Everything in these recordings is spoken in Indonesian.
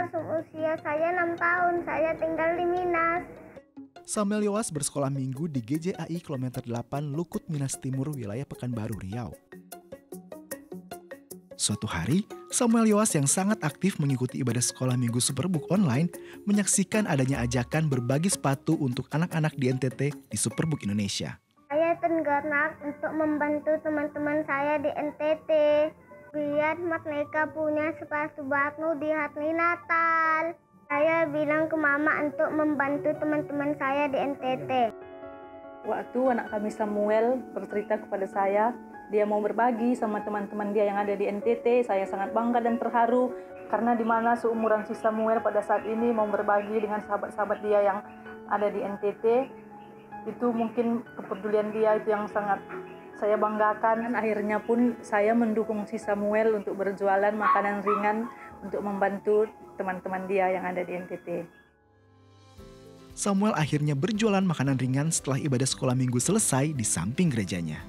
Natal. Usia saya 6 tahun, saya tinggal di Minas. Samuel Yowas bersekolah minggu di GJAI kilometer 8 Lukut, Minas Timur, wilayah Pekanbaru, Riau. Suatu hari, Samuel Yowas yang sangat aktif mengikuti ibadah sekolah minggu Superbook online menyaksikan adanya ajakan berbagi sepatu untuk anak-anak di NTT di Superbook Indonesia. Saya tenggerak untuk membantu teman-teman saya di NTT biar mereka punya sepatu baru di hari Natal. Saya bilang ke mama untuk membantu teman-teman saya di NTT. Waktu anak kami Samuel bercerita kepada saya, dia mau berbagi sama teman-teman dia yang ada di NTT. Saya sangat bangga dan terharu karena di mana seumuran si Samuel pada saat ini mau berbagi dengan sahabat-sahabat dia yang ada di NTT. Itu mungkin kepedulian dia itu yang sangat saya banggakan. Dan akhirnya pun saya mendukung si Samuel untuk berjualan makanan ringan untuk membantu teman-teman dia yang ada di NTT. Samuel akhirnya berjualan makanan ringan setelah ibadah sekolah minggu selesai di samping gerejanya.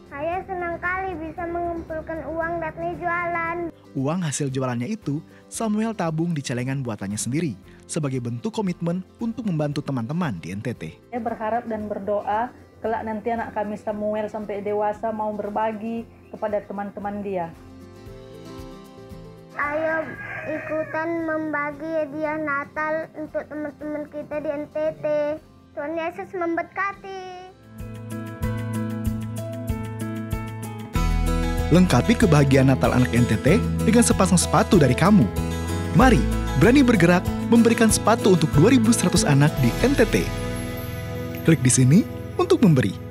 Saya senang kali bisa mengumpulkan uang dari jualan. Uang hasil jualannya itu, Samuel tabung di celengan buatannya sendiri sebagai bentuk komitmen untuk membantu teman-teman di NTT. Saya berharap dan berdoa kelak nanti anak kami Samuel sampai dewasa mau berbagi kepada teman-teman dia. Ayo ikutan membagi hadiah Natal untuk teman-teman kita di NTT. Tuhan Yesus memberkati. Lengkapi kebahagiaan Natal anak NTT dengan sepasang sepatu dari kamu. Mari, berani bergerak memberikan sepatu untuk 2.100 anak di NTT. Klik di sini untuk memberi.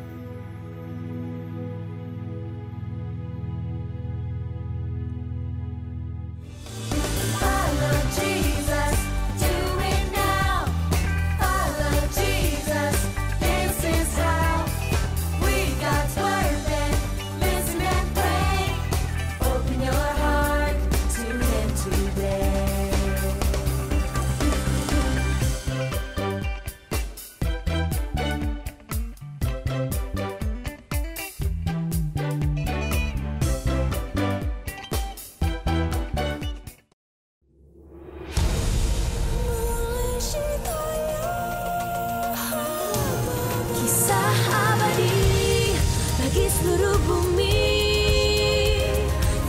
Seluruh bumi,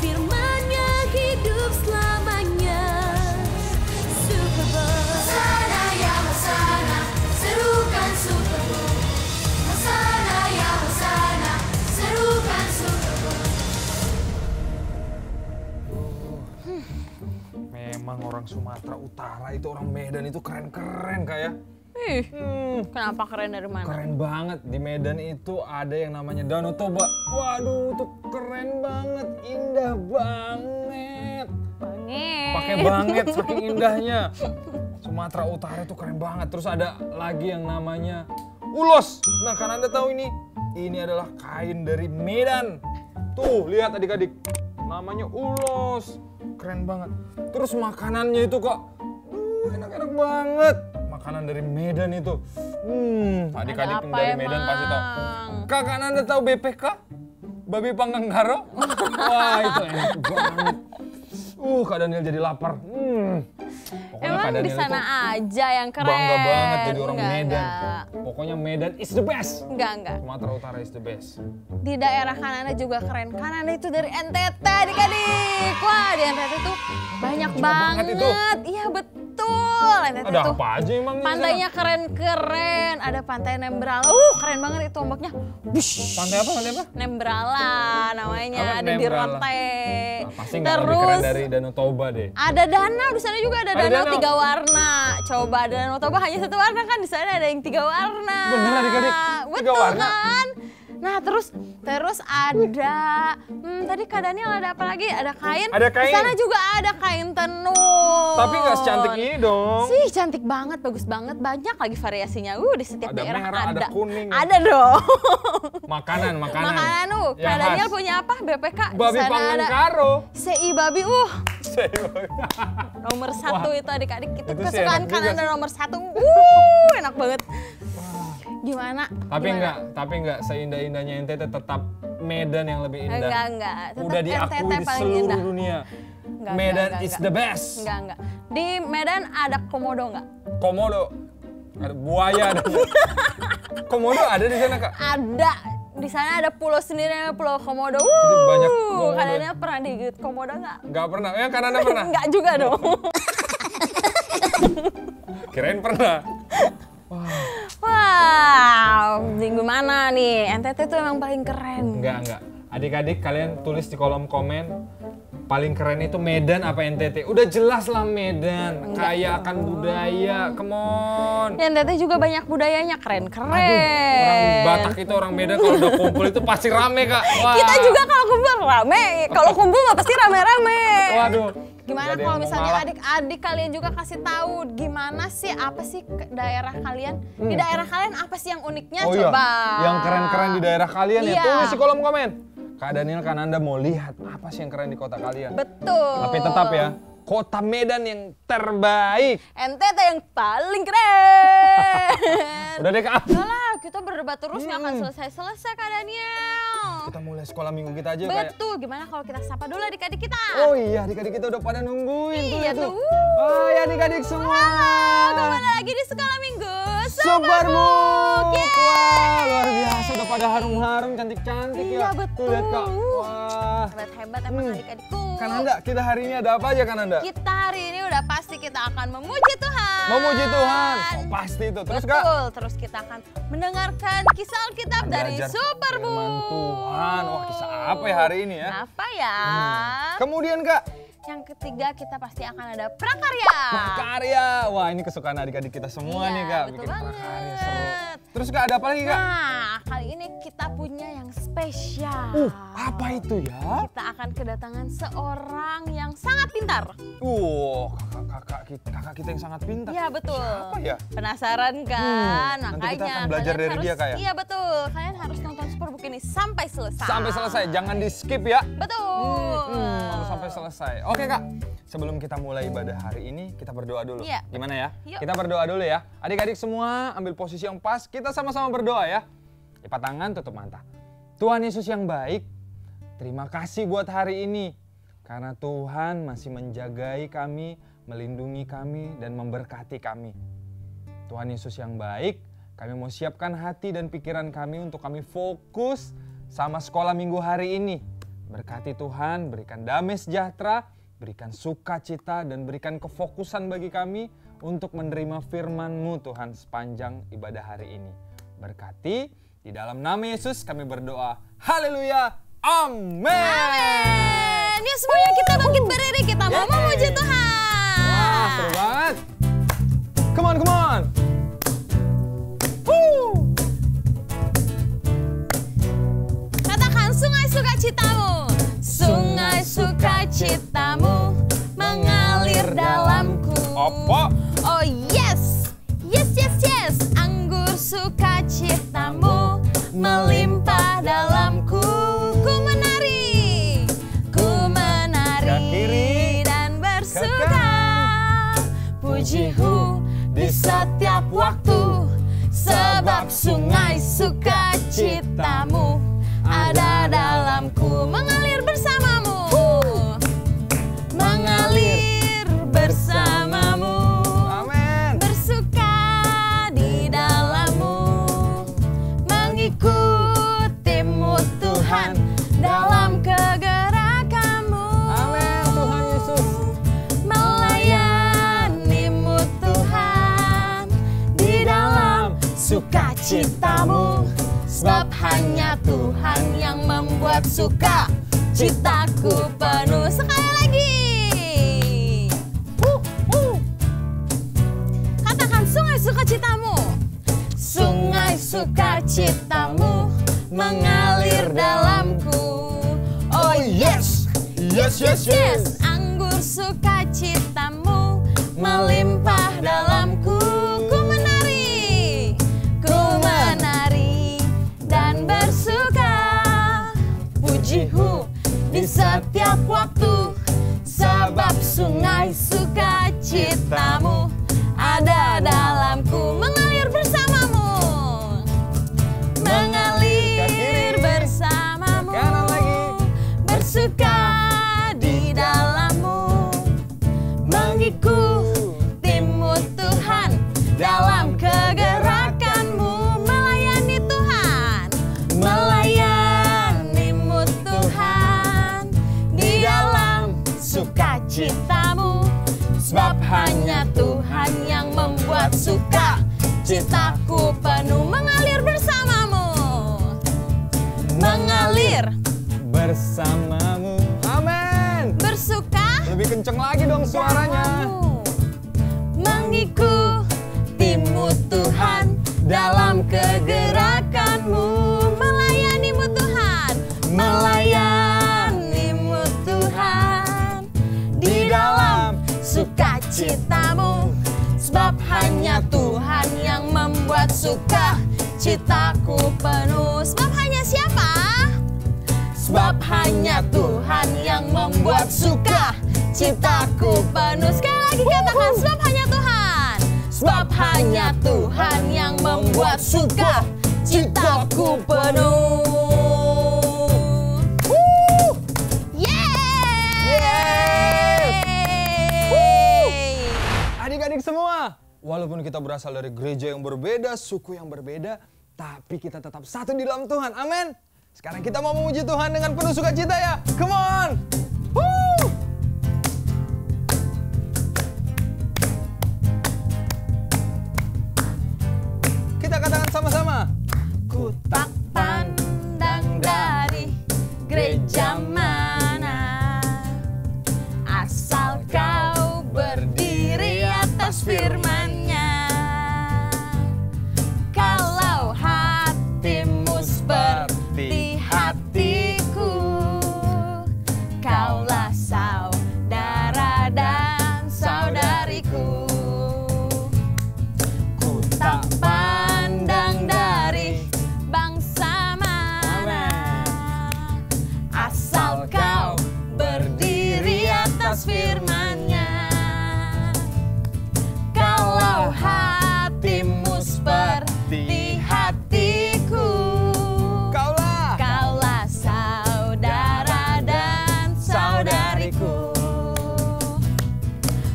firman-Nya hidup selamanya. Superbook, Hosana ya Hosana, serukan Superbook. Hosana ya Hosana, serukan Superbook. Memang orang Sumatera Utara itu, orang Medan itu keren-keren kayak. Kenapa keren dari mana? Keren banget. Di Medan itu ada yang namanya Danau Toba. Waduh, itu keren banget, indah banget. Pakai banget, saking indahnya. Sumatera Utara itu keren banget. Terus ada lagi yang namanya ulos. Nah, kan Anda tahu ini? Ini adalah kain dari Medan. Tuh, lihat adik-adik. Namanya ulos. Keren banget. Terus makanannya itu kok enak-enak banget. Makanan dari Medan itu. Adik-adik yang dari Medan pasti tahu. Kakak Anda tahu BPK? Babi panggang karo? Wah, itu enak banget. Kak Daniel jadi lapar. Emang di sana aja yang keren. Bangga banget jadi orang Medan. Pokoknya Medan is the best. Enggak. Sumatera Utara is the best. Di daerah Kanada juga keren. Kanada itu dari NTT adik-adik. Wah, di NTT tuh banyak banget. Itu. Iya betul. NTT Ada tuh apa aja emang? pantainya keren-keren. Ada pantai Nembrala. Keren banget itu ombaknya. Bush. Pantai apa? Nembrala namanya. Apa, ada di Nembrala? Rote. Pasti nggak lebih keren dari Danau Toba deh. Ada danau di sana juga, ada danau danau. 3 warna. Coba ada Danau Toba hanya 1 warna kan, di sana ada yang 3 warna. Bener adik-adik? 3 Betul warna? kan? Nah terus ada, tadi Kak Daniel ada apa lagi? Ada kain. Ada kain. Di sana juga ada kain tenun. Tapi nggak secantik ini dong. Sih cantik banget, bagus banget, banyak lagi variasinya. Di setiap Ada daerah merah, ada kuning. Ada dong. Makanan. Makanan Kak Yang Daniel khas. punya apa? BPK. Di Babi sana panggang ada karo. CI babi, nomor 1 itu adik-adik. Itu Itu sih kesukaan enak kan juga ada sih. nomor 1. Enak banget. Gimana? Tapi enggak seindah-indahnya NTT, tetap Medan yang lebih indah. Enggak. Tetap Udah NTT diakui di paling seluruh indah. dunia. Medan is the best. Enggak. Di Medan ada komodo nggak? Komodo. Ada buaya ada. Komodo ada di sana, Kak? Ada. Di sana ada pulau sendiri namanya Pulau Komodo. Jadi banyak komodo. Kananda pernah digigit komodo nggak? Nggak pernah. Kananda pernah? Nggak juga dong. Kirain pernah. Wow, gimana nih? NTT tuh emang paling keren. Enggak. Adik-adik kalian tulis di kolom komen. Paling keren itu Medan apa NTT? Udah jelas lah Medan. Kaya akan budaya, come on. NTT juga banyak budayanya, keren-keren. Orang Batak itu orang Medan kalau udah kumpul itu pasti rame, Kak. Wah. Kita juga kalau kumpul rame. Kalau kumpul nggak pasti rame-rame. Waduh. Gimana kalau misalnya adik-adik kalian juga kasih tahu gimana sih, apa sih daerah kalian? Di daerah kalian apa sih yang uniknya? Iya. Coba. Yang keren-keren di daerah kalian ya. Iya. Tulis di kolom komen. Kak Daniel, Kananda mau lihat apa sih yang keren di kota kalian. Betul. Tapi tetap ya, kota Medan yang terbaik. NTT yang paling keren. Udah deh, Kak. Udah lah, kita berdebat terus nggak akan selesai-selesai, Kak Daniel. Kita mulai sekolah minggu kita aja, Kak. Betul, gimana kalau kita sapa dulu adik-adik kita? Oh iya, adik-adik kita udah pada nungguin. Iya tuh. Oh ya adik-adik semua. Halo, kembali lagi di sekolah minggu. Superbook. Wah, luar biasa. Udah pada harum-harum, cantik-cantik ya. Iya, betul. Tuh lihat, Kak. Wah. Hebat-hebat emang adik-adikku. Kananda, kita hari ini ada apa aja, Kananda? Kita hari ini udah pasti kita akan memuji Tuhan. Memuji Tuhan. Oh, pasti itu. Terus, Kak? Betul, terus kita akan mendengarkan kisah Alkitab dari Belajar Superbook. firman Tuhan. Wah, kisah apa ya hari ini ya? Apa ya? Kemudian, Kak, Yang ketiga kita pasti akan ada prakarya. prakarya. Wah, ini kesukaan adik-adik kita semua Iya, nih, Kak. betul Bikin prakarya banget. seru. Terus, Kak, ada apa lagi, Kak? Nah, kali ini kita punya yang spesial. Apa itu ya? Kita akan kedatangan seorang yang sangat pintar. Kakak kita yang sangat pintar. Iya, betul. Siapa ya? Penasaran kan? Nanti Makanya kita akan belajar kalian dari dia, Kak, ya? Iya, betul. Kalian harus nonton Superbook ini sampai selesai. Sampai selesai, jangan di skip ya. Betul. Harus sampai selesai. Oke, Kak, sebelum kita mulai ibadah hari ini, kita berdoa dulu. Iya. Gimana ya? Yuk. Kita berdoa dulu ya. Adik-adik semua ambil posisi yang pas, kita sama-sama berdoa ya. Lipat tangan, tutup mata. Tuhan Yesus yang baik, terima kasih buat hari ini. Karena Tuhan masih menjagai kami, melindungi kami, dan memberkati kami. Tuhan Yesus yang baik, kami mau siapkan hati dan pikiran kami untuk kami fokus sama sekolah minggu hari ini. Berkati Tuhan, berikan damai sejahtera, berikan sukacita, dan berikan kefokusan bagi kami untuk menerima firman-Mu Tuhan sepanjang ibadah hari ini. Berkati, di dalam nama Yesus kami berdoa. Haleluya, amin. Amin. Yuk semuanya kita bangkit berdiri, kita mau memuji Tuhan. Wah, seru banget. Come on, come on. Woo. Katakan sungai sukacitamu. Sungai sukacitamu mengalir dalamku. Apa? Oh yes, yes, yes, yes. Anggur sukacitamu melimpah dalamku. Ku menari Ke kiri, dan bersuka. Pujiku di setiap waktu, sebab sungai sukacitamu ada dalamku. Mengalir bersamamu, mengalir bersamamu, Amin. bersuka di dalammu, mengikutimu Tuhan dalam kegerakanmu. Amin, Tuhan Yesus. Melayanimu Tuhan di dalam sukacitamu, sebab hanya Tuhan yang membuat suka citaku penuh. Sekali lagi. Katakan sungai sukacitamu. Sungai sukacitamu mengalir dalamku. Oh yes, Yes, yes, yes. Anggur sukacitamu melimpah dalamku. Ku menari dan bersuka. Pujiku di setiap waktu, sebab sungai sukacitamu ada dalamku. Mengalir bersamamu, mengalir bersamamu, Kanan lagi. bersuka di dalammu, sukacitamu. Sebab hanya Tuhan yang membuat sukacitaku penuh. Mengalir bersamamu, mengalir bersamamu. Amin. bersuka Lebih kenceng lagi dong suaranya. Mengikutimu Tuhan dalam kegerakanmu. Melayanimu Tuhan, melayanimu Tuhan di dalam sukacitamu. Sebab hanya Tuhan yang membuat sukacitaku penuh. Sebab hanya siapa? Sebab hanya Tuhan yang membuat sukacitaku penuh. Sekali lagi katakan, sebab hanya Tuhan. Sebab hanya Tuhan yang membuat sukacitaku penuh. Yeay! Adik-adik semua, walaupun kita berasal dari gereja yang berbeda, suku yang berbeda, tapi kita tetap satu di dalam Tuhan. Amin. Sekarang kita mau memuji Tuhan dengan penuh sukacita ya. Come on. Woo! Kita katakan sama-sama. Ku tak pandang dari gereja mana, asal kau berdiri atas firman-Nya. Kalau hatimu seperti hatiku, kaulah saudara dan saudariku. Ku tak pandang dari bangsa mana, asal kau berdiri atas firman-Nya. Kalau hatimu seperti hatiku, kaulah saudara dan saudariku.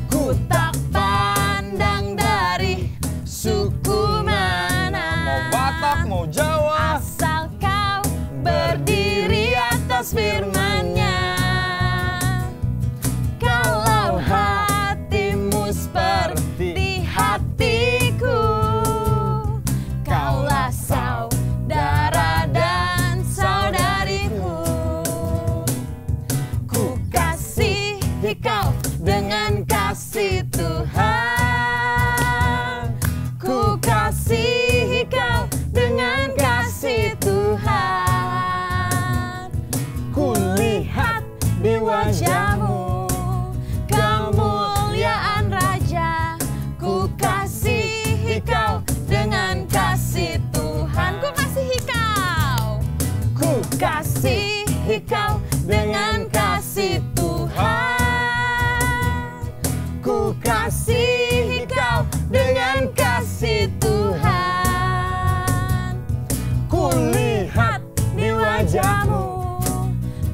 Ku tak pandang dari suku mana, Mau Batak, mau Jawa. asal kau berdiri atas firman-Nya. Kalau hatimu seperti hatiku, kaulah saudara dan saudariku. Ku kasihi kau dengan kasih Tuhan. Ku kasihi kau dengan kasih Tuhan. Ku lihat di wajahmu kemuliaan Raja. Ku kasihi kau dengan kasih Tuhan. Ku kasihi kau. Ku kasihi kau dengan kasih Tuhan. Ku kasihi kau dengan kasih Tuhan. Ku lihat di wajahmu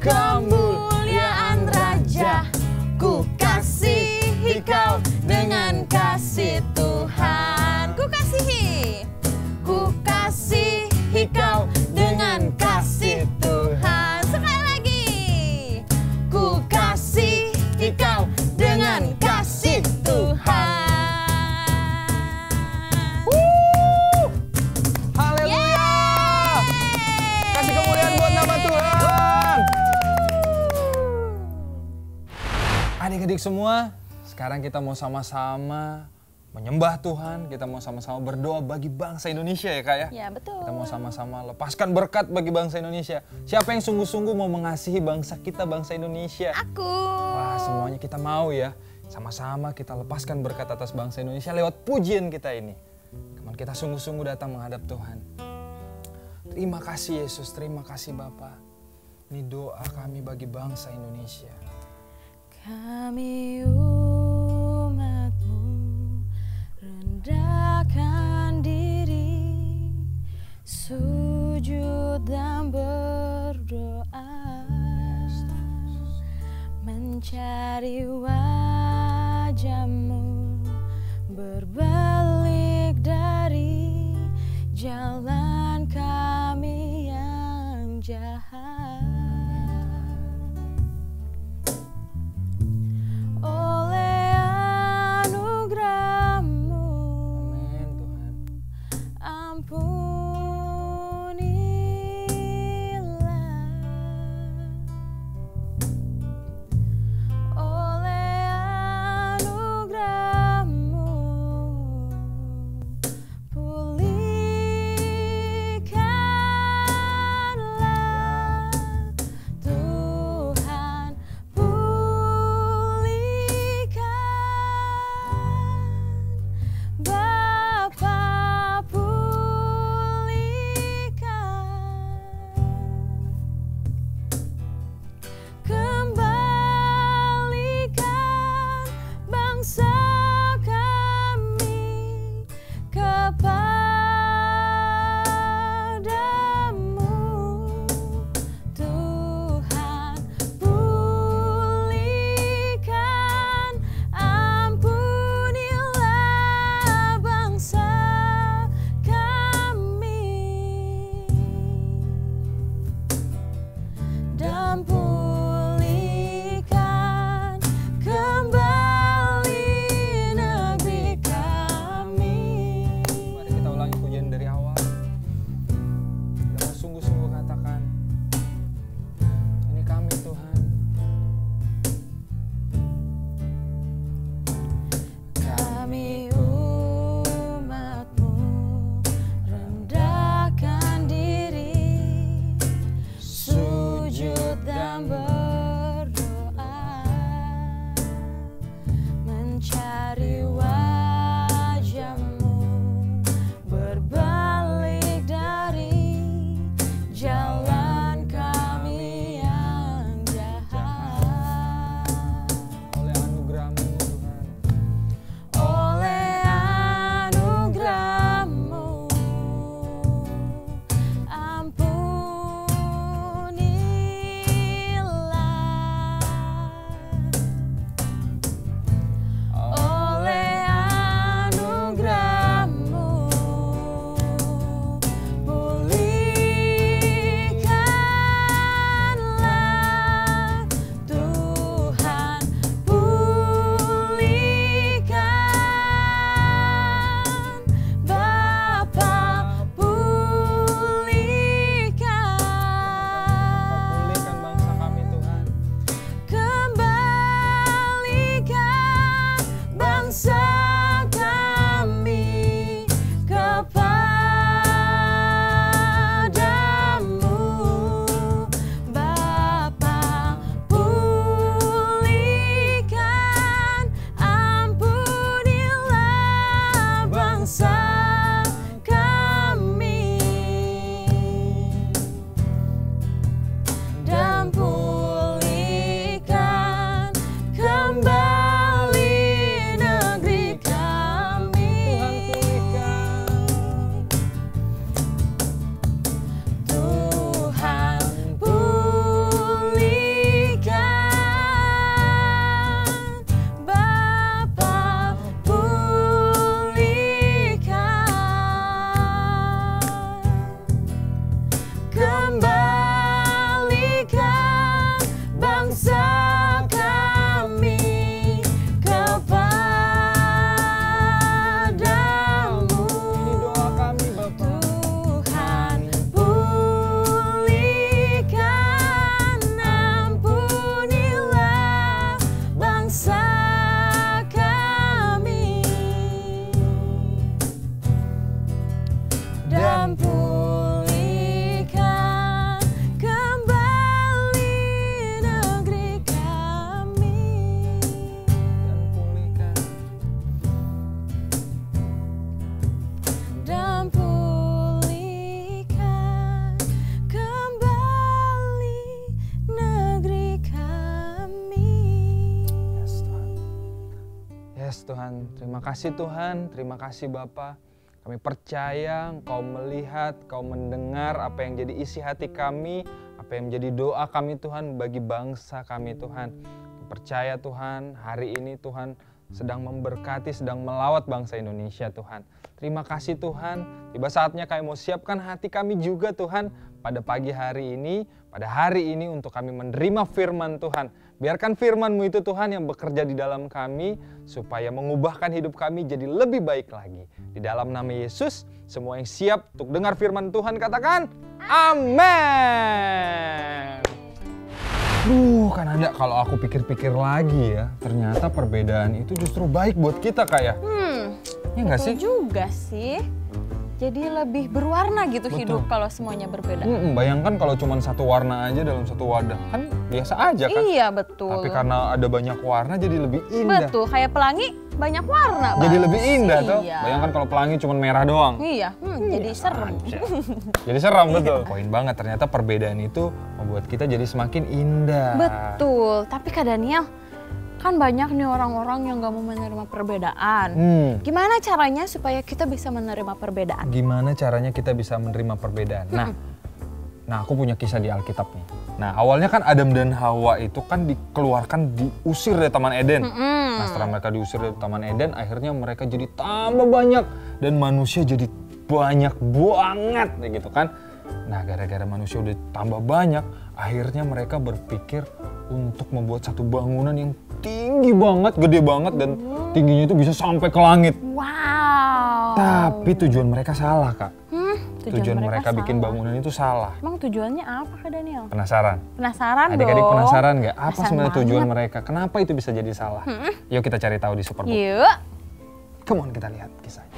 kemuliaan Raja. Ku kasihi kau dengan kasih Tuhan. Ku kasihi kau dengan kasih Tuhan. Sekali lagi, ku kasihi kau dengan kasih Tuhan. Haleluya. Kasih kemuliaan buat nama Tuhan. Adik-adik semua, sekarang kita mau sama-sama menyembah Tuhan. Kita mau sama-sama berdoa bagi bangsa Indonesia ya Kak ya. Ya betul. Kita mau sama-sama lepaskan berkat bagi bangsa Indonesia. Siapa yang sungguh-sungguh mau mengasihi bangsa kita, bangsa Indonesia? Aku. Wah, semuanya kita mau ya. Sama-sama kita lepaskan berkat atas bangsa Indonesia lewat pujian kita ini. Teman kita sungguh-sungguh datang menghadap Tuhan. Terima kasih Yesus, terima kasih Bapa. Ini doa kami bagi bangsa Indonesia. Kami umat-Mu rendahkan diri, sujud dan berdoa, mencari wajah-Mu, berbalik dari jalan kami yang jahat. Yes Tuhan, terima kasih Tuhan, terima kasih Bapa. Kami percaya Engkau melihat, Engkau mendengar apa yang jadi isi hati kami, apa yang menjadi doa kami Tuhan bagi bangsa kami Tuhan. Percaya Tuhan, hari ini Tuhan sedang memberkati, sedang melawat bangsa Indonesia Tuhan. Terima kasih Tuhan, tiba saatnya kami mau siapkan hati kami juga Tuhan pada pagi hari ini, pada hari ini untuk kami menerima firman Tuhan. Biarkan firman-Mu itu Tuhan yang bekerja di dalam kami supaya mengubahkan hidup kami jadi lebih baik lagi. Di dalam nama Yesus, semua yang siap untuk dengar firman Tuhan katakan amin. Kan ada kalau aku pikir-pikir lagi ya, ternyata perbedaan itu justru baik buat kita Kak ya. Ya nggak sih? Juga sih. Jadi lebih berwarna gitu hidup kalau semuanya berbeda. Bayangkan kalau cuma satu warna aja dalam satu wadah, kan biasa aja kan? Iya betul. Tapi karena ada banyak warna jadi lebih indah. Betul, kayak pelangi banyak warna. Jadi lebih indah tuh. Iya. Bayangkan kalau pelangi cuma merah doang. Iya, jadi serem. Jadi seram betul. Poin banget, ternyata perbedaan itu membuat kita jadi semakin indah. Betul, tapi Kak Daniel, kan banyak nih orang-orang yang gak mau menerima perbedaan. Gimana caranya supaya kita bisa menerima perbedaan? Gimana caranya kita bisa menerima perbedaan? Nah, aku punya kisah di Alkitab nih. Nah, awalnya kan Adam dan Hawa itu kan dikeluarkan, diusir dari Taman Eden. Nah, setelah mereka diusir dari Taman Eden, akhirnya mereka jadi tambah banyak. Dan manusia jadi banyak banget, gitu kan. Nah, gara-gara manusia udah tambah banyak, akhirnya mereka berpikir untuk membuat satu bangunan yang tinggi banget, gede banget, dan tingginya itu bisa sampai ke langit. Wow. Tapi tujuan mereka salah, Kak. Tujuan mereka bikin salah. bangunan itu salah. Emang tujuannya apa Kak Daniel? Penasaran? Penasaran dong. Adik-adik penasaran nggak? Apa Penasaran sebenarnya tujuan banget. mereka? Kenapa itu bisa jadi salah? Yuk kita cari tahu di Superbook. Yuk. Come on, kita lihat kisahnya.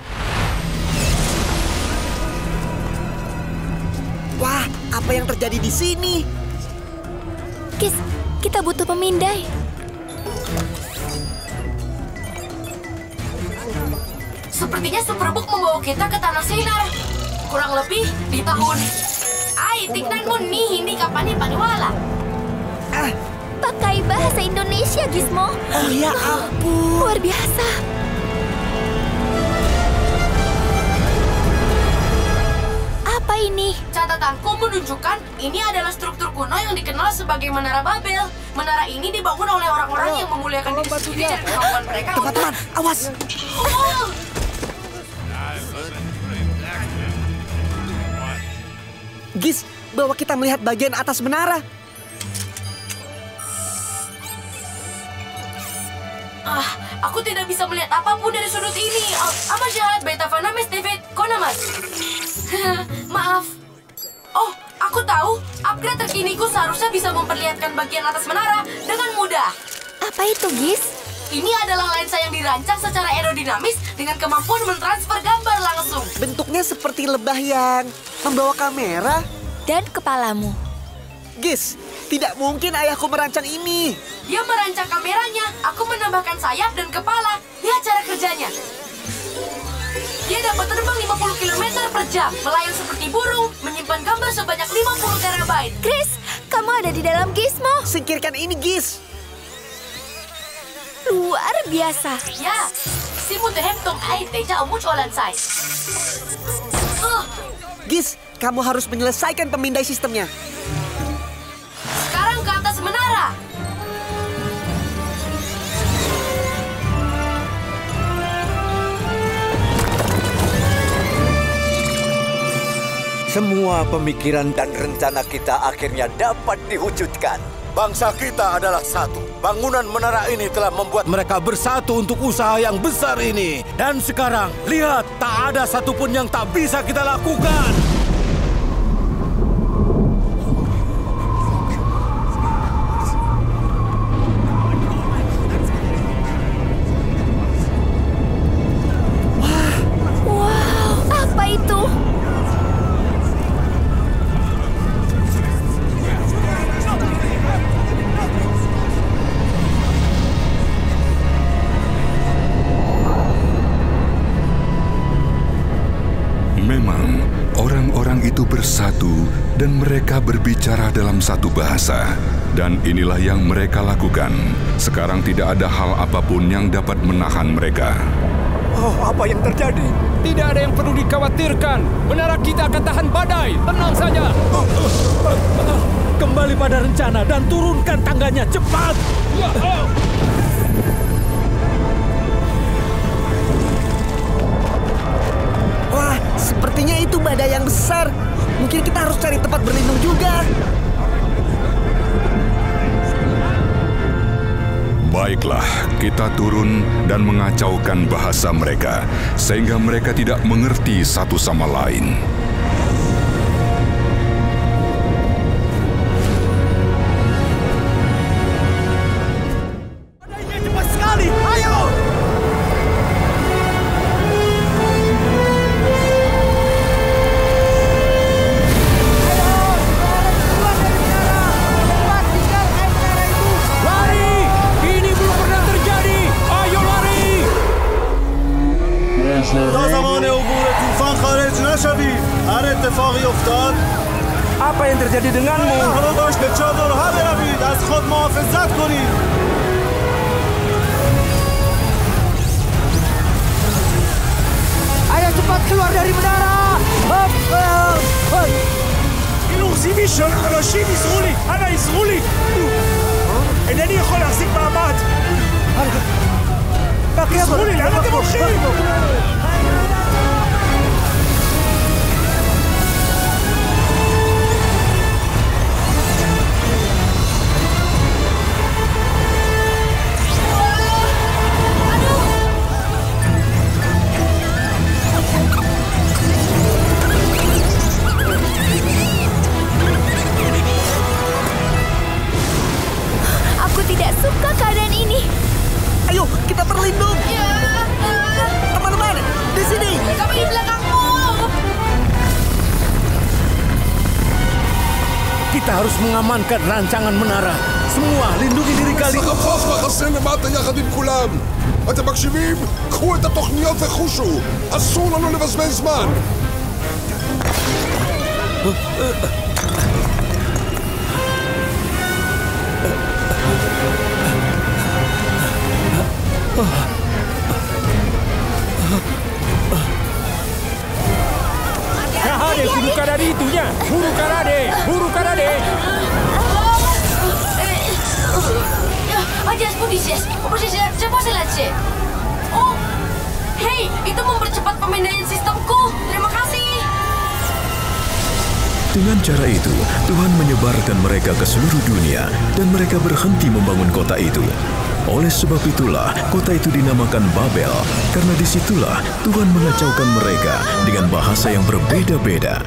Wah, apa yang terjadi di sini? Kis, kita butuh pemindai. Sepertinya Superbook membawa kita ke Tanah Sinar. Kurang lebih di tahun tignan mo ni hindi ka paniwala. Pakai bahasa Indonesia, Gizmo. Oh ya ampun. Luar biasa. Apa ini? Catatanku menunjukkan ini adalah struktur kuno yang dikenal sebagai Menara Babel. Menara ini dibangun oleh orang-orang yang memuliakan diri sendiri dan kemampuan mereka. Teman-teman, awas. Oh! Giz, bawa kita melihat bagian atas menara. Aku tidak bisa melihat apapun dari sudut ini. Ama jahat, beta fanamis David Konamas. Maaf. Oh, aku tahu. Upgrade terkiniku seharusnya bisa memperlihatkan bagian atas menara dengan mudah. Apa itu, Giz? Ini adalah lensa yang dirancang secara aerodinamis dengan kemampuan mentransfer gambar langsung. Bentuknya seperti lebah yang membawa kamera. Dan kepalamu. Giz, tidak mungkin ayahku merancang ini. Dia merancang kameranya. Aku menambahkan sayap dan kepala. Lihat cara kerjanya. Dia dapat terbang 50 km per jam, melayang seperti burung, menyimpan gambar sebanyak 50 terabyte. Chris, kamu ada di dalam Gizmo. Singkirkan ini, Giz. Luar biasa. Ya, si mutehemtong ay teja umucolan say. Giz, kamu harus menyelesaikan pemindai sistemnya. Sekarang ke atas menara. Semua pemikiran dan rencana kita akhirnya dapat diwujudkan. Bangsa kita adalah satu. Bangunan menara ini telah membuat mereka bersatu untuk usaha yang besar ini. Dan sekarang, lihat, tak ada satupun yang tak bisa kita lakukan. Wow, apa itu? Memang orang-orang itu bersatu dan mereka berbicara dalam satu bahasa. Dan inilah yang mereka lakukan. Sekarang tidak ada hal apapun yang dapat menahan mereka. Oh, apa yang terjadi? Tidak ada yang perlu dikhawatirkan. Menara kita akan tahan badai. Tenang saja. Kembali pada rencana dan turunkan tangganya cepat. Wah, sepertinya itu badai yang besar. Mungkin kita harus cari tempat berlindung juga. Baiklah, kita turun dan mengacaukan bahasa mereka, sehingga mereka tidak mengerti satu sama lain. Badainya cepat sekali, ayo! Apa yang terjadi denganmu? Ayo cepat keluar dari menara! אילורזימי של אנשים עזרו לי! אנא עזרו לי! אינני יכול להחזיק מעמד! עזרו לי, לאן אתם הולכים? Aku tidak suka keadaan ini. Ayo, kita berlindung. Teman-teman, di sini. Kami di belakangmu. Kita harus mengamankan rancangan menara. Semua, lindungi diri kalian. סחפוף מחסן למטה יחד עם כולם. אתם מקשיבים? קחו את התוכניות וחושו. אסור לנו לבזבז זמן. Karade, kudu karade itunya. Buru karade, buru karade. Ajas Budisias, siapa selesai? Oh, hei, itu mempercepat pemindaian sistemku. Terima kasih. Dengan cara itu, Tuhan menyebarkan mereka ke seluruh dunia dan mereka berhenti membangun kota itu. Oleh sebab itulah, kota itu dinamakan Babel, karena disitulah Tuhan mengacaukan mereka dengan bahasa yang berbeda-beda.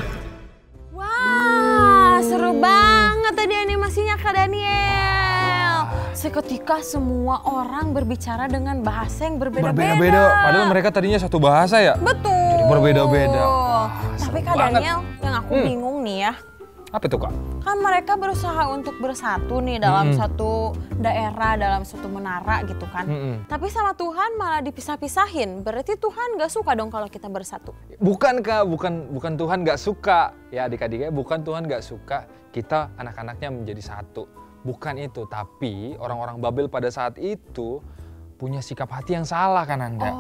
Wah, seru banget tadi animasinya Kak Daniel. Seketika semua orang berbicara dengan bahasa yang berbeda-beda. Padahal mereka tadinya satu bahasa ya? Betul. Jadi berbeda-beda. Tapi Kak Daniel, yang aku bingung nih ya. Apa itu Kak? Kan mereka berusaha untuk bersatu nih dalam satu daerah, dalam satu menara gitu kan. Tapi sama Tuhan malah dipisah-pisahin. Berarti Tuhan gak suka dong kalau kita bersatu. Bukan Kak, bukan Tuhan gak suka. Ya adik-adiknya, bukan Tuhan gak suka kita anak-anaknya menjadi satu. Bukan itu, tapi orang-orang Babel pada saat itu punya sikap hati yang salah kan Anda.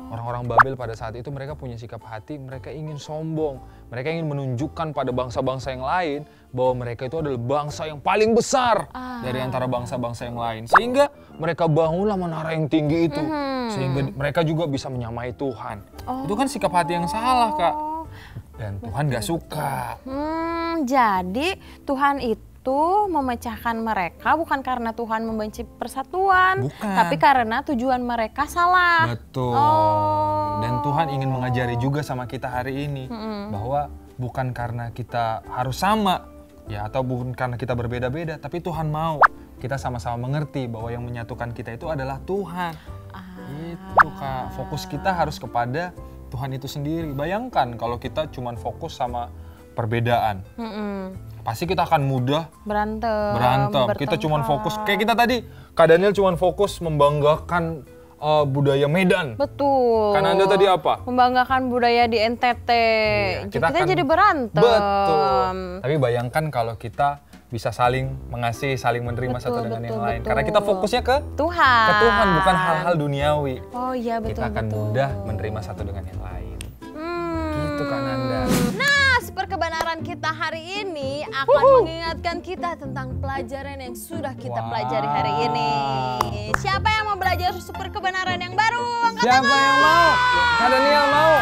Orang-orang Babel pada saat itu mereka punya sikap hati, mereka ingin sombong. Mereka ingin menunjukkan pada bangsa-bangsa yang lain bahwa mereka itu adalah bangsa yang paling besar dari antara bangsa-bangsa yang lain. Sehingga mereka bangunlah menara yang tinggi itu. Sehingga mereka juga bisa menyamai Tuhan. Itu kan sikap hati yang salah Kak. Dan Tuhan gak suka. Jadi Tuhan itu memecahkan mereka bukan karena Tuhan membenci persatuan, tapi karena tujuan mereka salah. Betul. Dan Tuhan ingin mengajari juga sama kita hari ini bahwa bukan karena kita harus sama ya atau bukan karena kita berbeda-beda, tapi Tuhan mau kita sama-sama mengerti bahwa yang menyatukan kita itu adalah Tuhan. Itu Kak, fokus kita harus kepada Tuhan itu sendiri. Bayangkan kalau kita cuma fokus sama perbedaan. Pasti kita akan mudah berantem. Kita cuma fokus, kayak kita tadi, Kak Daniel cuma fokus membanggakan budaya Medan. Betul. Kananda tadi apa? Membanggakan budaya di NTT. Iya, kita jadi berantem. Betul. Tapi bayangkan kalau kita bisa saling mengasihi, saling menerima satu dengan yang lain. Karena kita fokusnya ke Tuhan. Ke Tuhan, bukan hal-hal duniawi. Oh iya, betul. Kita akan mudah menerima satu dengan yang lain. Gitu Kak Nanda. Nah, super kebenaran kita hari ini akan mengingatkan kita tentang pelajaran yang sudah kita pelajari hari ini. Siapa yang mau belajar super kebenaran yang baru? Angkat Siapa tangan. yang mau? Kak Daniel mau.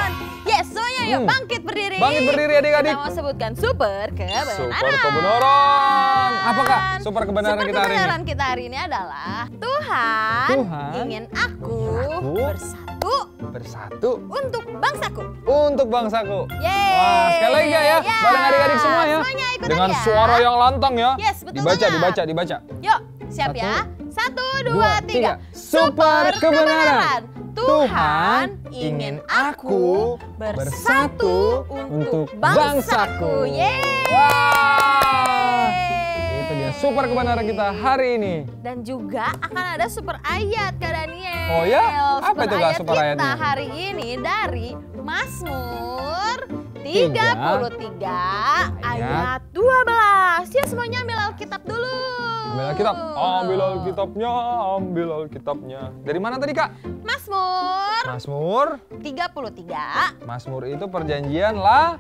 Yes, semuanya yuk bangkit berdiri. Bangkit berdiri adik-adik. Kita mau sebutkan super kebenaran. Super kebenaran. Apa Kak? Super kebenaran kita hari ini. Super kebenaran kita hari ini adalah Tuhan ingin aku bersatu untuk bangsaku. Untuk bangsaku. Yeay. Wah, sekali lagi ya. Bareng adik-adik semua ya. Semuanya ikutan dengan ya. suara yang lantang ya. Yes, betul Dibaca. Yuk, siap ya. 1, 2, 3. Super kebenaran. Tuhan ingin aku bersatu untuk bangsaku. Yeay. Wah. Itu dia super kebenaran kita hari ini. Dan juga akan ada super ayat Kak Daniel. Oh ya? Apa itu Kak super kita ayatnya? hari ini dari Mazmur 33 ayat 12. Ya semuanya ambil Alkitab dulu. Ambil Alkitab. Ambil Alkitabnya. Dari mana tadi Kak? Mazmur 33. Mazmur itu perjanjian lah.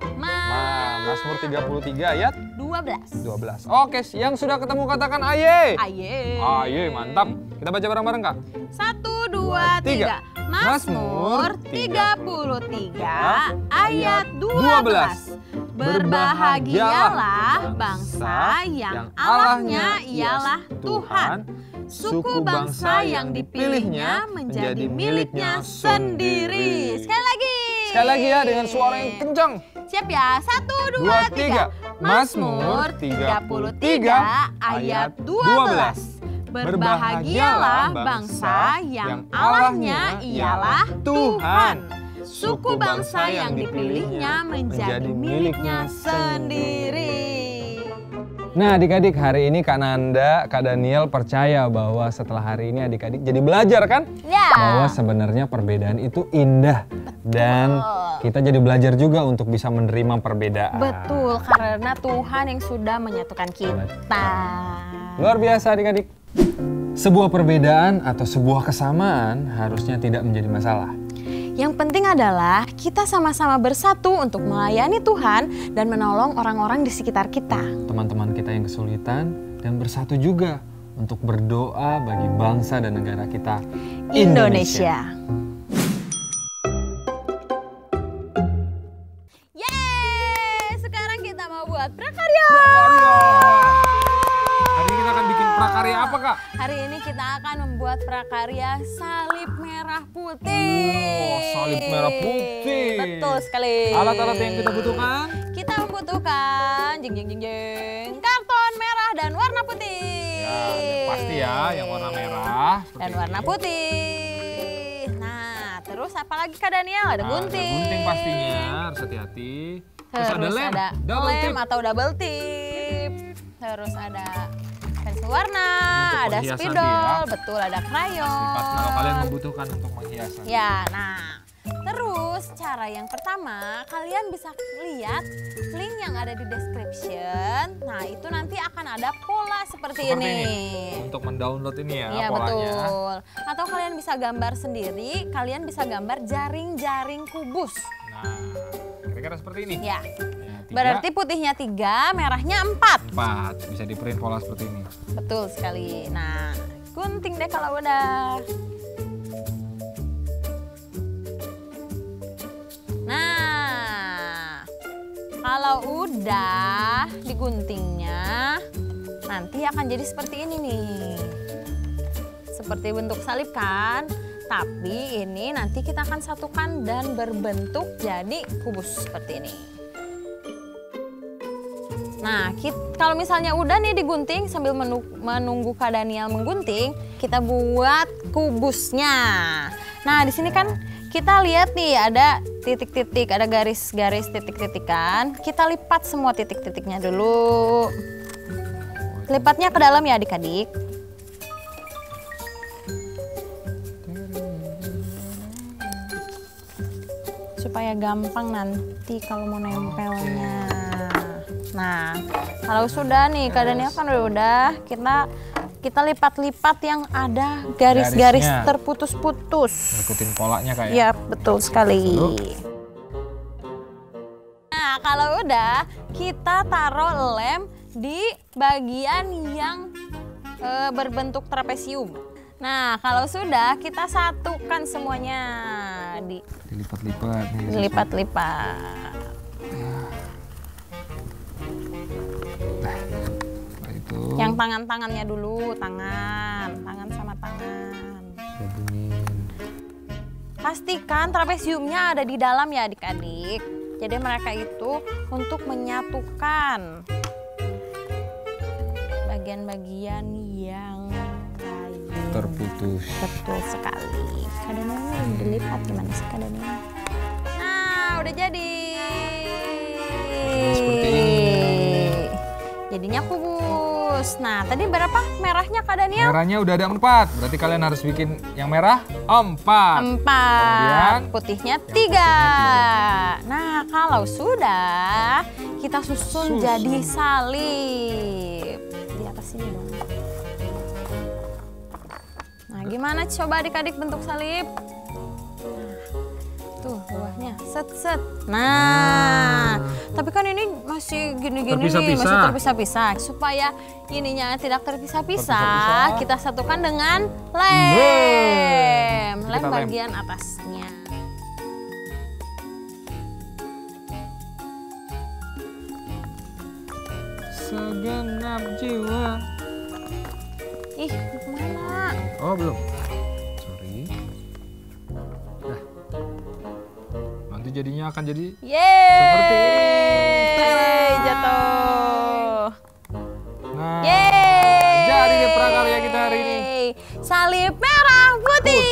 Mazmur 33 ayat 12. Oke, yang sudah ketemu katakan aye. Aye, mantap. Kita baca bareng-bareng Kak. 1, 2, 3. Mazmur 33 ayat 12. Berbahagialah bangsa yang Allahnya ialah Tuhan, suku bangsa yang dipilihnya menjadi miliknya sendiri. Sekali lagi ya dengan suara yang kencang. Siap ya, 1, 2, 3. Mazmur 33 ayat 12. Berbahagialah bangsa yang Allahnya ialah Tuhan, suku bangsa yang dipilihnya menjadi miliknya sendiri. Nah adik-adik, hari ini Kak Nanda, Kak Daniel percaya bahwa setelah hari ini adik-adik jadi belajar kan? Ya. Bahwa sebenarnya perbedaan itu indah. Dan kita jadi belajar juga untuk bisa menerima perbedaan. Betul, karena Tuhan yang sudah menyatukan kita. Luar biasa adik-adik. Sebuah perbedaan atau sebuah kesamaan harusnya tidak menjadi masalah. Yang penting adalah kita sama-sama bersatu untuk melayani Tuhan dan menolong orang-orang di sekitar kita. Teman-teman kita yang kesulitan dan bersatu juga untuk berdoa bagi bangsa dan negara kita, Indonesia. Yeay, sekarang kita mau buat prakarya. Hari ini kita akan bikin prakarya apa Kak? Hari ini kita akan membuat prakarya salib merah putih. Oh, salib merah putih. Betul sekali. Alat-alat yang kita butuhkan? Kita membutuhkan karton merah dan warna putih. Ya, pasti ya, yang warna merah. Dan warna putih. Nah, terus apa lagi Kak Daniel? Ada gunting. Ada gunting pastinya, harus hati-hati. Terus ada lem tip. atau double tip. Terus ada pensil warna, ada menghias spidol, nanti ya. betul, ada krayon. Kalau kalian membutuhkan untuk menghias. Ya, nah. Terus cara yang pertama, kalian bisa lihat link yang ada di description. Nah, itu nanti akan ada pola seperti ini. Untuk mendownload ini ya, Iya, polanya. betul. Atau kalian bisa gambar sendiri, kalian bisa gambar jaring-jaring kubus. Nah, kira-kira seperti ini. Ya. Ya, Berarti putihnya 3, merahnya 4. 4, bisa di print pola seperti ini. Betul sekali. Nah, gunting deh kalau udah. Nah, kalau udah diguntingnya, nanti akan jadi seperti ini nih. Seperti bentuk salib kan? Tapi ini nanti kita akan satukan dan berbentuk jadi kubus seperti ini. Nah, kalau misalnya udah nih digunting sambil menunggu Kak Daniel menggunting, kita buat kubusnya. Nah, di sini kan kita lihat nih ada titik-titik, ada garis-garis titik-titikan. Kita lipat semua titik-titiknya dulu. Lipatnya ke dalam ya adik-adik. supaya gampang nanti kalau mau nempelnya. Nah, kalau sudah nih keadaannya kan udah, kita lipat-lipat yang ada garis-garis terputus-putus. Ikutin polanya kayak. Iya, betul sekali. Nah, kalau udah kita taruh lem di bagian yang berbentuk trapesium. Nah, kalau sudah kita satukan semuanya dilipat-lipat. Dilipat-lipat. Nah, itu. Yang tangan-tangannya dulu, tangan sama tangan. Pastikan trapesiumnya ada di dalam ya adik-adik. Jadi mereka itu untuk menyatukan bagian-bagian yang terputus. Betul sekali. Kadangnya dilipat gimana sih kadangnya? Nah, udah jadi. Seperti ini. Jadinya kubus. Nah, tadi berapa merahnya Kak Daniel? Merahnya udah ada 4. Berarti kalian harus bikin yang merah 4. Kemudian putihnya 3. Nah, kalau sudah kita susun jadi salib. Di atas sini dong. Nah, gimana coba adik-adik bentuk salib? Nah, tuh bawahnya, set. Nah, tapi kan ini masih gini-gini nih, masih terpisah-pisah. Supaya ininya tidak terpisah-pisah, kita satukan dengan lem bagian atasnya. Segenap jiwa. Ih, kemana? Oh, belum. Sorry. Nah. Nanti jadinya akan jadi seperti ini. Jatuh. Nah, jadi deh prakarya kita hari ini. Salib merah putih.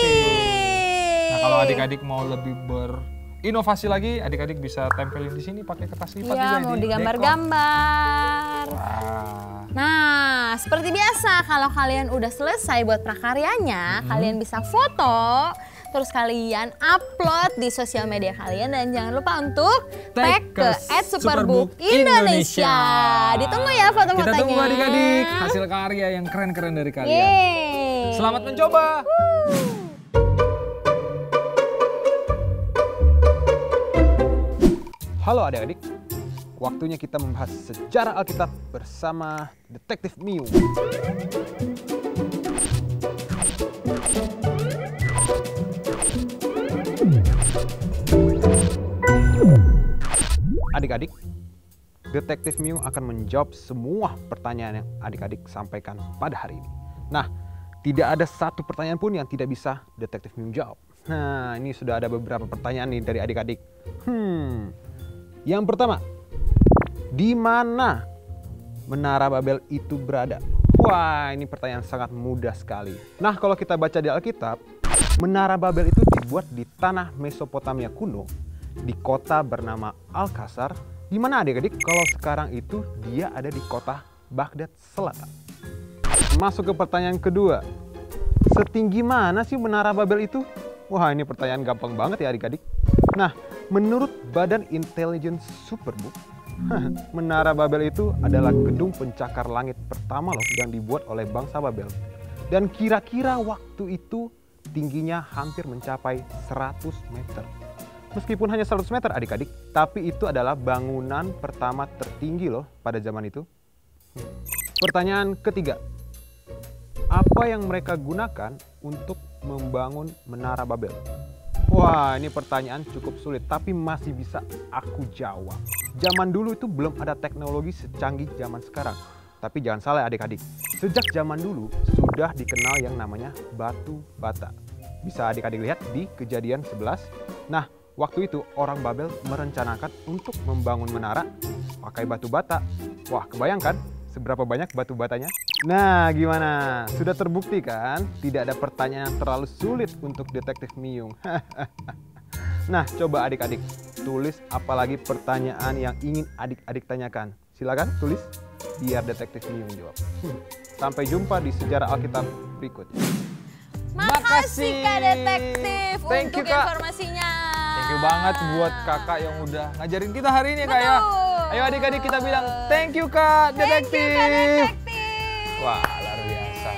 Nah, kalau adik-adik mau lebih berinovasi lagi, adik-adik bisa tempelin di sini pakai kertas lipat juga. Iya, mau digambar-gambar. Nah, seperti biasa kalau kalian udah selesai buat prakaryanya, kalian bisa foto, terus kalian upload di sosial media kalian dan jangan lupa untuk tag ke @superbook_Indonesia. Ditunggu ya foto-fotonya. Kita tunggu adik-adik hasil karya yang keren-keren dari kalian. Selamat mencoba. Halo adik-adik. Waktunya kita membahas sejarah Alkitab bersama Detektif Miu. Adik-adik, Detektif Miu akan menjawab semua pertanyaan yang adik-adik sampaikan pada hari ini. Nah, tidak ada satu pertanyaan pun yang tidak bisa Detektif Miu jawab. Nah, ini sudah ada beberapa pertanyaan nih dari adik-adik. Yang pertama, di mana Menara Babel itu berada? Wah, ini pertanyaan sangat mudah sekali. Nah, kalau kita baca di Alkitab, Menara Babel itu dibuat di tanah Mesopotamia kuno, di kota bernama Alkasar. Di mana adik-adik? Kalau sekarang itu dia ada di kota Baghdad Selatan. Masuk ke pertanyaan kedua. Setinggi mana sih Menara Babel itu? Wah, ini pertanyaan gampang banget ya adik-adik. Nah, menurut Badan Intelijen Superbook, Menara Babel itu adalah gedung pencakar langit pertama loh yang dibuat oleh bangsa Babel. Dan kira-kira waktu itu tingginya hampir mencapai 100 meter. Meskipun hanya 100 meter adik-adik, tapi itu adalah bangunan pertama tertinggi loh pada zaman itu. Pertanyaan ketiga, apa yang mereka gunakan untuk membangun Menara Babel? Wah, ini pertanyaan cukup sulit, tapi masih bisa aku jawab. Zaman dulu itu belum ada teknologi secanggih zaman sekarang. Tapi jangan salah adik-adik, sejak zaman dulu sudah dikenal yang namanya batu bata. Bisa adik-adik lihat di Kejadian 11. Nah, waktu itu orang Babel merencanakan untuk membangun menara pakai batu bata. Wah, kebayangkan seberapa banyak batu batanya? Nah, gimana? Sudah terbukti kan? Tidak ada pertanyaan yang terlalu sulit untuk Detektif Miung. Nah, coba adik-adik tulis apalagi pertanyaan yang ingin adik-adik tanyakan. Silakan tulis biar Detektif Miung jawab. Sampai jumpa di Sejarah Alkitab berikutnya. Makasih Kak Detektif untuk informasinya. Thank you banget buat kakak yang udah ngajarin kita hari ini Kak ya. Ayo adik-adik kita bilang thank you Kak Detektif. Wah, luar biasa.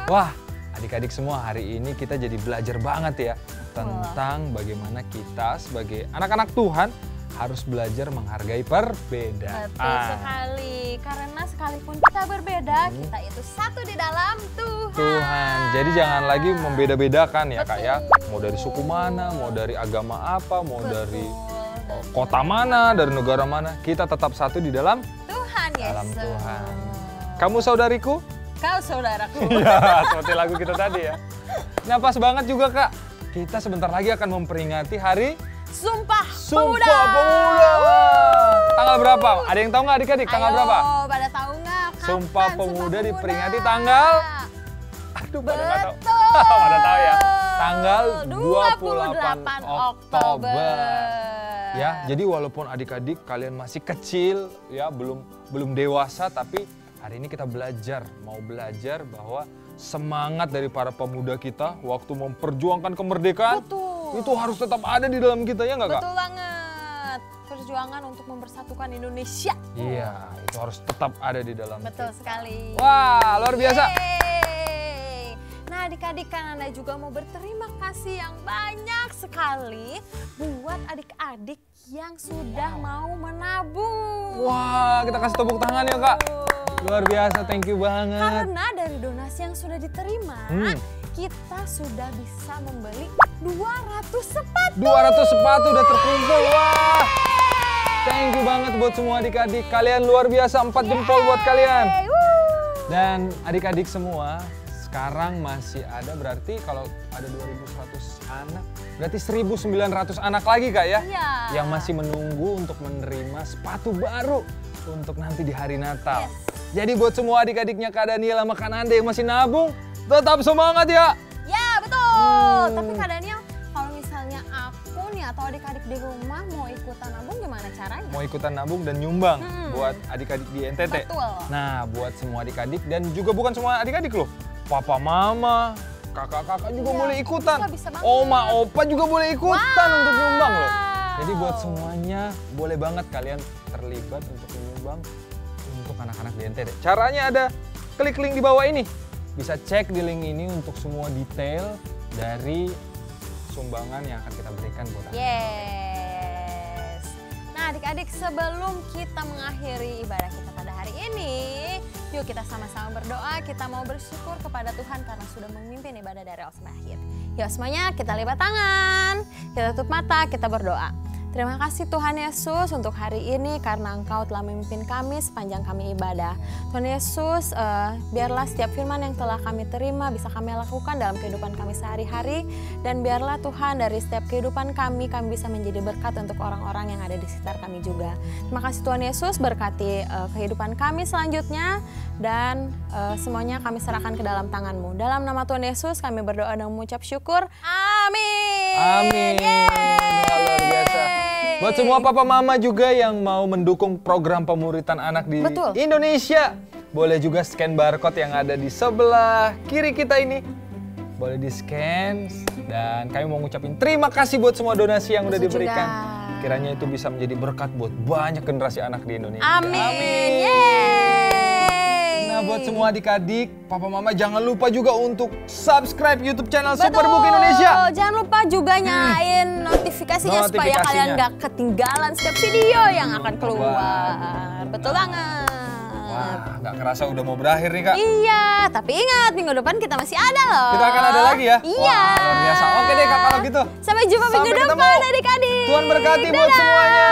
Wah, adik-adik semua hari ini kita jadi belajar banget ya tentang bagaimana kita sebagai anak-anak Tuhan harus belajar menghargai perbedaan. Betul sekali, karena sekalipun kita berbeda, kita itu satu di dalam Tuhan. Jadi jangan lagi membeda-bedakan ya Kak ya. Mau dari suku mana, mau dari agama apa, mau dari kota mana, dari negara mana, kita tetap satu di dalam Tuhan, dalam Tuhan. Kamu saudariku? Kau saudaraku. Ya, seperti lagu kita tadi ya. Nah, pas banget juga Kak. Kita sebentar lagi akan memperingati hari Sumpah Pemuda. Tanggal berapa? Ada yang tahu nggak adik-adik tanggal berapa? Oh, pada tahu nggak? Sumpah Pemuda diperingati tanggal. Aduh, pada nggak tahu. Pada tahu ya. Tanggal 28 Oktober. Ya, jadi walaupun adik-adik kalian masih kecil ya, belum dewasa, tapi hari ini kita mau belajar bahwa semangat dari para pemuda kita waktu memperjuangkan kemerdekaan itu harus tetap ada di dalam kita, ya nggak Kak? Betul banget. Perjuangan untuk mempersatukan Indonesia. Iya, itu harus tetap ada di dalam Betul kita. sekali. Wah, luar biasa. Yeay. Nah, adik-adik kan Anda juga mau berterima kasih yang banyak sekali buat adik-adik yang sudah mau menabung. Wah, kita kasih tepuk tangan ya Kak. Luar biasa, thank you banget. Karena dari donasi yang sudah diterima, kita sudah bisa membeli 200 sepatu. 200 sepatu udah terkumpul, wah. Thank you banget buat semua adik-adik. Kalian luar biasa, 4 jempol buat kalian. Dan adik-adik semua, sekarang masih ada berarti kalau ada 2.100 anak, berarti 1.900 anak lagi Kak ya? Iya. Yang masih menunggu untuk menerima sepatu baru untuk nanti di hari Natal. Jadi buat semua adik-adiknya Kak Daniel sama Kak Nanda yang masih nabung, tetap semangat ya. Ya betul. Tapi Kak Daniel, kalau misalnya aku nih atau adik-adik di rumah mau ikutan nabung gimana caranya? Mau ikutan nabung dan nyumbang buat adik-adik di NTT. Betul. Nah, buat semua adik-adik dan juga bukan semua adik-adik loh. Papa, mama, kakak-kakak juga boleh ikutan. Oma, opa juga boleh ikutan untuk nyumbang loh. Jadi buat semuanya boleh banget kalian terlibat untuk menyumbang untuk anak-anak di NTT. Caranya ada, klik link di bawah ini. Bisa cek di link ini untuk semua detail dari sumbangan yang akan kita berikan buat anak. Yes. Nah adik-adik, sebelum kita mengakhiri ibadah kita pada hari ini, yuk kita sama-sama berdoa. Kita mau bersyukur kepada Tuhan karena sudah memimpin ibadah dari awal sampai akhir. Yuk semuanya kita lipat tangan, kita tutup mata, kita berdoa. Terima kasih Tuhan Yesus untuk hari ini karena Engkau telah memimpin kami sepanjang kami ibadah. Tuhan Yesus, biarlah setiap firman yang telah kami terima bisa kami lakukan dalam kehidupan kami sehari-hari. Dan biarlah Tuhan dari setiap kehidupan kami bisa menjadi berkat untuk orang-orang yang ada di sekitar kami juga. Terima kasih Tuhan Yesus, berkati kehidupan kami selanjutnya. Dan semuanya kami serahkan ke dalam tangan-Mu. Dalam nama Tuhan Yesus kami berdoa dan mengucap syukur. Amin. Amin. Luar biasa. Buat semua papa mama juga yang mau mendukung program pemuritan anak di Indonesia, boleh juga scan barcode yang ada di sebelah kiri kita ini. Boleh di-scan dan kami mau ngucapin terima kasih buat semua donasi yang udah diberikan. Kiranya itu bisa menjadi berkat buat banyak generasi anak di Indonesia. Amin. Yeay. Nah, buat semua adik-adik, papa mama jangan lupa juga untuk subscribe YouTube channel Superbook Indonesia. Jangan lupa juga nyalain notifikasinya supaya kalian gak ketinggalan setiap video yang akan keluar. Betul banget. Wah, gak kerasa udah mau berakhir nih Kak. Iya, tapi ingat minggu depan kita masih ada loh. Kita akan ada lagi ya? Iya. Wah, luar biasa. Oke deh Kak kalau gitu. Sampai jumpa minggu depan adik-adik. Tuhan berkati buat semuanya.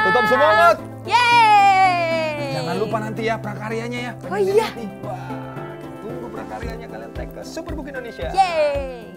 Tetap semangat. Yeay. Jangan lupa nanti ya prakaryanya ya. Oh iya. Wah, tunggu prakaryanya kalian tag ke Superbook Indonesia. Yeay.